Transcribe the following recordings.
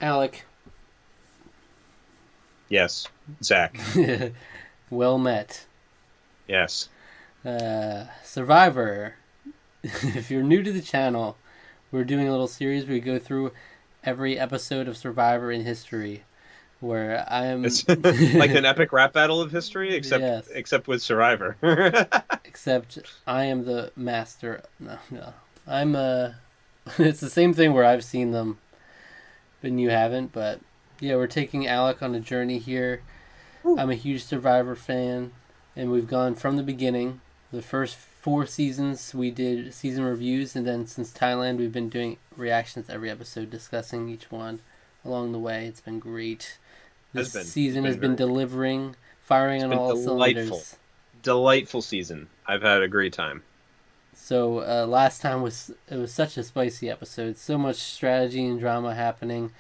Alec. Yes. Zach. Well met. Yes. Survivor. If you're new to the channel, we're doing a little series where we go through every episode of Survivor in history. Where I'm. It's like an epic rap battle of history, except Yes. except with Survivor. Except I am the master. No, no. I'm It's the same thing where I've seen them, and you haven't. But yeah, we're taking Alec on a journey here. I'm a huge Survivor fan, and we've gone from the beginning. The first 4 seasons we did season reviews, and then since Thailand we've been doing reactions to every episode, discussing each one along the way. It's been great. This season has been delivering, firing It's on been all delightful. cylinders. Delightful season. I've had a great time. So last time was such a spicy episode, so much strategy and drama happening.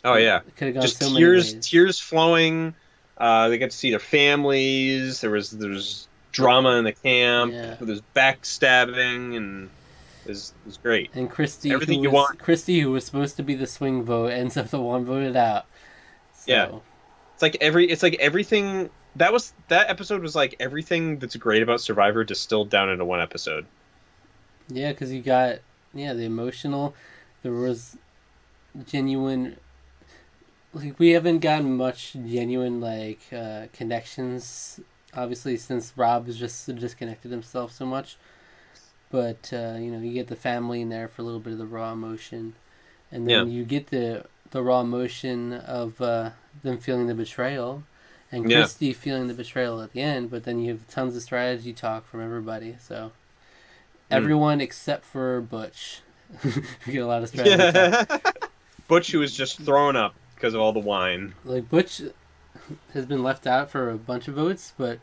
Oh yeah. It could have gone Just so many ways. tears flowing. They get to see their families. There's drama in the camp. Yeah. There's backstabbing, and it was great. And Christy, Everything you want. Christy, who was supposed to be the swing vote, ends up the one voted out. So, Yeah. It's like everything that episode was like everything that's great about Survivor distilled down into one episode. Yeah, because you got the emotional. There was genuine. Like, we haven't gotten much genuine connections, obviously, since Rob has just disconnected himself so much. But you get the family in there for a little bit of the raw emotion, and then you get the raw emotion of them feeling the betrayal, and Christy feeling the betrayal at the end. But then you have tons of strategy talk from everybody. So everyone except for Butch, you get a lot of strategy talk. Butch, who was just thrown up because of all the wine. Like, Butch has been left out for a bunch of votes, but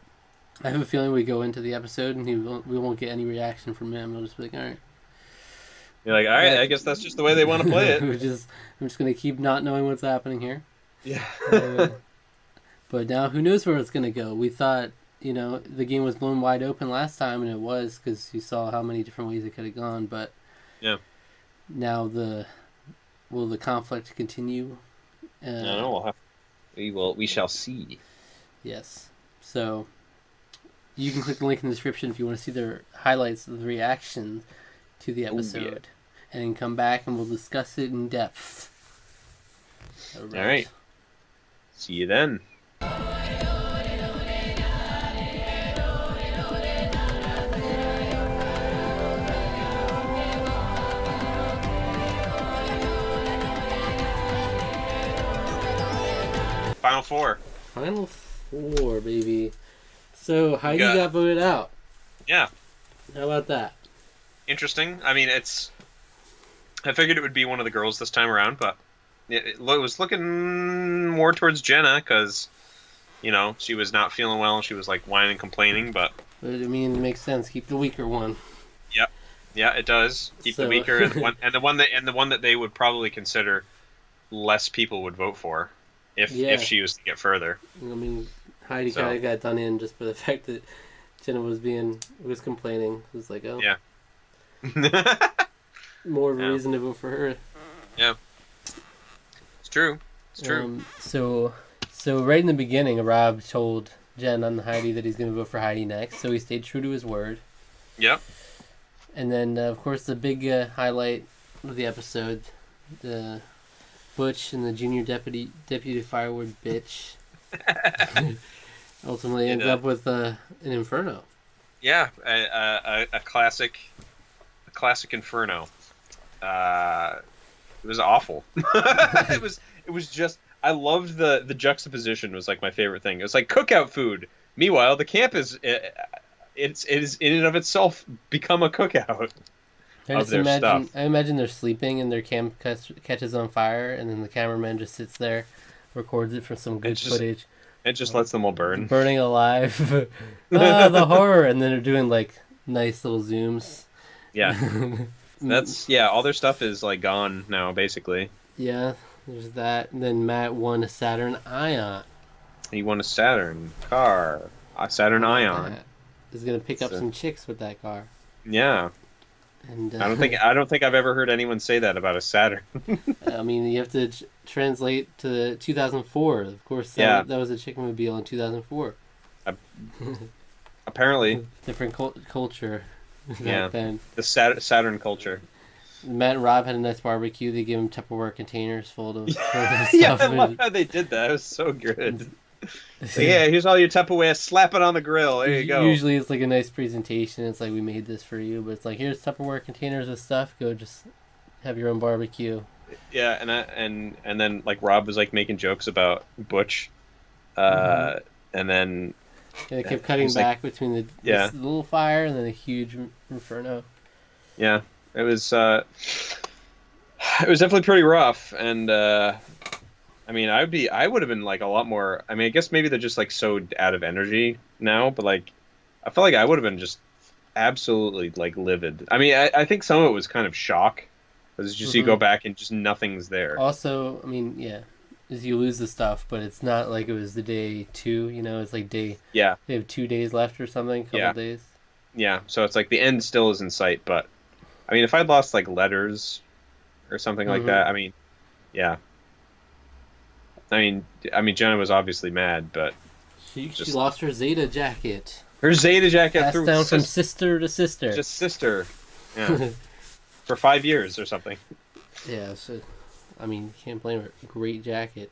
I have a feeling we go into the episode and we won't get any reaction from him. He'll just be like, all right. You're like, all right, I guess that's just the way they want to play it. I'm just going to keep not knowing what's happening here. Yeah. But now who knows where it's going to go. We thought, the game was blown wide open last time, and it was, because you saw how many different ways it could have gone. But yeah. Now will the conflict continue? No, we shall see. Yes. So you can click the link in the description if you want to see the highlights of the reaction to the episode. And then come back and we'll discuss it in depth. All right. See you then. Final four. Final four, baby. So Heidi got voted out. Yeah. How about that? Interesting. I mean, I figured it would be one of the girls this time around, but it was looking more towards Jenna because, she was not feeling well and she was like whining and complaining. But I mean, it makes sense. Keep the weaker one. Yep. Yeah, it does. Keep the weaker and the one that they would probably consider less people would vote for if she was to get further. I mean, Heidi kind of got done in just for the fact that Jenna was complaining. It was like, oh. Yeah. More of a reason to vote for her. Yeah. It's true. It's true. So right in the beginning, Rob told Jen and Heidi that he's going to vote for Heidi next, so he stayed true to his word. Yep. And then, of course, the big highlight of the episode, the Butch and the junior deputy Firewood bitch ultimately ends up with an inferno. Yeah, a classic inferno. It was awful. It was just. I loved the juxtaposition. Was like my favorite thing. It was like cookout food. Meanwhile, the camp is in and of itself become a cookout. I imagine they're sleeping and their camp catches on fire, and then the cameraman just sits there, records it for some good footage. It just lets them all burn. Burning alive. The horror! And then they're doing like nice little zooms. Yeah. All their stuff is like gone now, basically. Yeah, there's that. And then Matt won a Saturn Ion. He won a Saturn car. A Saturn Ion. Matt is going to pick up some chicks with that car. Yeah. And I don't think I've ever heard anyone say that about a Saturn. I mean, you have to translate to 2004. Of course, Yeah. that was a Chickmobile in 2004. Uh, Apparently, Different culture yeah. back then. The Saturn culture. Matt and Rob had a nice barbecue. They gave him Tupperware containers full of Yeah, stuff. I love how they did that. It was so good. So, yeah, here's all your Tupperware. Slap it on the grill. There you go. Usually it's like a nice presentation. It's like, we made this for you, but it's like, here's Tupperware containers of stuff. Go just have your own barbecue. Yeah, and then like Rob was like making jokes about Butch, and then And it kept cutting back between this little fire and then a huge inferno. Yeah, it was definitely pretty rough, and I mean, I would have been like a lot more. I mean, I guess maybe they're just like so out of energy now, but like I felt like I would have been just absolutely like livid. I mean, I think some of it was kind of shock. It's just you go back and just nothing's there. Also, I mean, yeah, is you lose the stuff, but it's not like it was the day 2. You know, it's like they have 2 days left or something, couple days. Yeah, so it's like the end still is in sight, but I mean, if I'd lost like letters or something like that, I mean, yeah. I mean, Jenna was obviously mad, but she lost her Zeta jacket. Her Zeta jacket passed down from sister to sister. Just sister, yeah, for 5 years or something. Yeah, so I mean, can't blame her. Great jacket.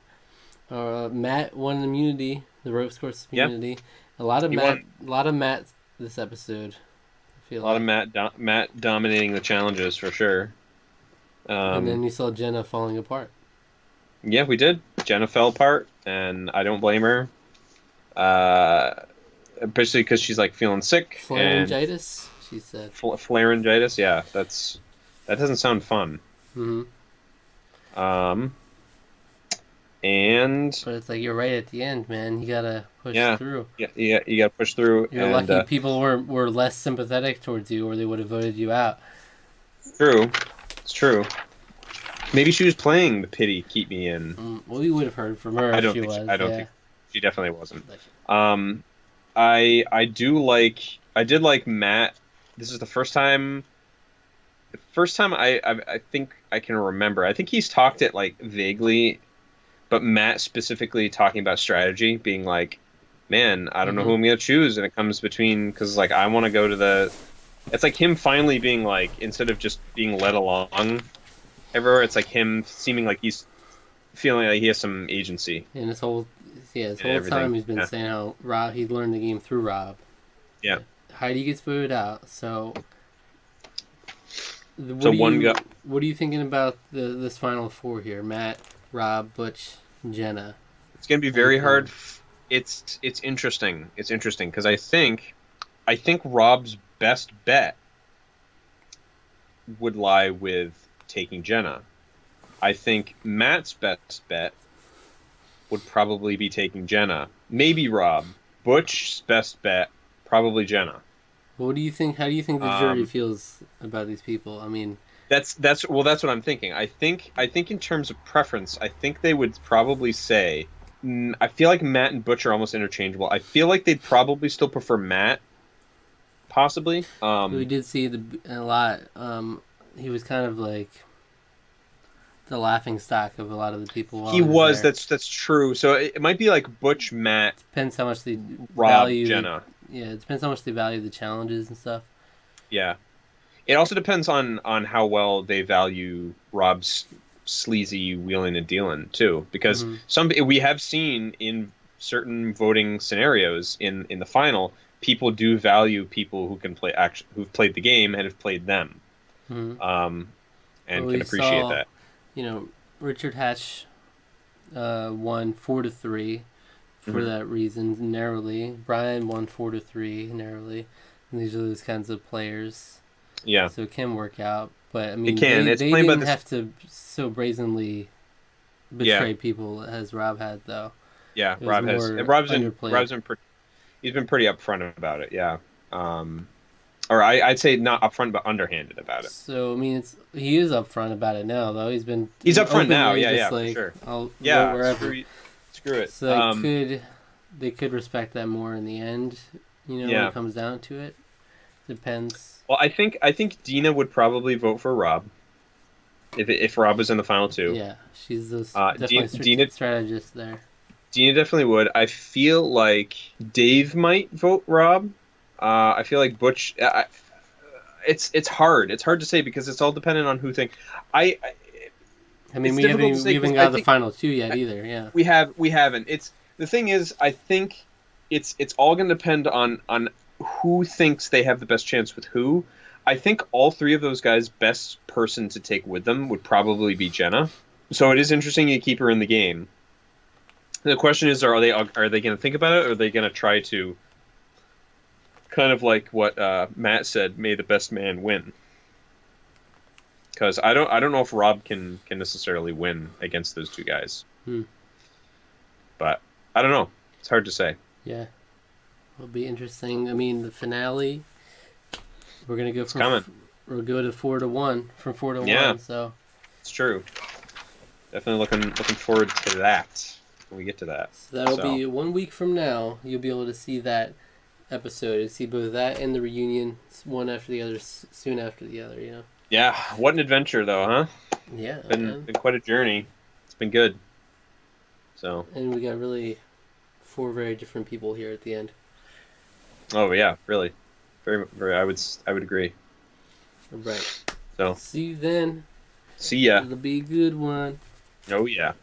Matt won immunity, the ropes course immunity. Yep. A lot of Matt this episode. I feel a lot of Matt dominating the challenges for sure. And then you saw Jenna falling apart. Yeah, we did. Jenna fell apart, and I don't blame her. Especially because she's like feeling sick. Pharyngitis, she said. Pharyngitis, yeah. That doesn't sound fun. And but it's like, you're right at the end, man. You gotta push through. Yeah, you gotta push through. You're lucky people were less sympathetic towards you, or they would have voted you out. True, it's true. Maybe she was playing the pity keep me in. Well, you would have heard from her if she was. I don't think she definitely wasn't. I did like Matt. This is the first time I think I can remember. I think he's talked it like vaguely, but Matt specifically talking about strategy, being like, man, I don't know who I'm gonna choose, and it comes between, because like I want to go to the. It's like him finally being like, instead of just being led along everywhere, it's like him seeming like he's feeling like he has some agency. And this whole time he's been saying how Rob, he learned the game through Rob. Yeah. Heidi gets voted out, so. What are you thinking about this final 4 here? Matt, Rob, Butch, Jenna. It's gonna be very hard. It's interesting. It's interesting because I think Rob's best bet would lie with taking Jenna. I think Matt's best bet would probably be taking Jenna. Maybe Rob. Butch's best bet, probably Jenna. What do you think? How do you think the jury feels about these people? I mean, that's what I'm thinking. I think in terms of preference, I think they would probably say. I feel like Matt and Butch are almost interchangeable. I feel like they'd probably still prefer Matt, possibly. We did see a lot. He was kind of like the laughing stock of a lot of the people. He was. That's true. So it might be like Butch, Matt. Depends how much they Rob, Jenna. It depends how much they value the challenges and stuff. Yeah, it also depends on how well they value Rob's sleazy wheeling and dealing too, because we have seen in certain voting scenarios in the final, people do value people who can play who've played the game and have played them, and can appreciate that. You know, Richard Hatch won 4-3 for that reason, narrowly. Brian won 4-3 narrowly, and these are those kinds of players. Yeah, so it can work out. But I mean, it can. They didn't have to so brazenly betray people as Rob had, though. Yeah, Rob has. Rob's been he's been pretty upfront about it. Yeah, or I'd say not upfront, but underhanded about it. So I mean, he is upfront about it now, though. He's upfront now. Yeah, like, for sure. I'll go wherever. Screw it. So they could respect that more in the end. You know, when it comes down to it. Depends. Well, I think Dina would probably vote for Rob if Rob was in the final two. Yeah, she's the Dina, definitely Dina strategist there. Dina definitely would. I feel like Dave might vote Rob. I feel like Butch. It's hard. It's hard to say because it's all dependent on who think. I I mean, it's difficult to we say because haven't I got the think final two yet either. Yeah. we haven't. It's the thing is I think it's all going to depend on who thinks they have the best chance with who. I think all three of those guys' best person to take with them would probably be Jenna. So it is interesting you keep her in the game. The question is, are they going to think about it, or are they going to try to kind of like what Matt said, may the best man win? Because I don't know if Rob can necessarily win against those two guys, Hmm. but I don't know. It's hard to say. Yeah. It'll be interesting. I mean, the finale. We're gonna go It's coming. We'll go to 4-1 from 4-1. Yeah. So It's true. Definitely looking forward to that when we get to that. that'll So. be 1 week from now. You'll be able to see that episode and see both that and the reunion, one after the other, soon after the other. You know. Yeah, what an adventure though, huh? Yeah. Been quite a journey. It's been good. So. And we got really 4 very different people here at the end. Oh yeah, really, very, very. I would agree. Right. So See you then. see ya. It'll be a good one. Oh yeah.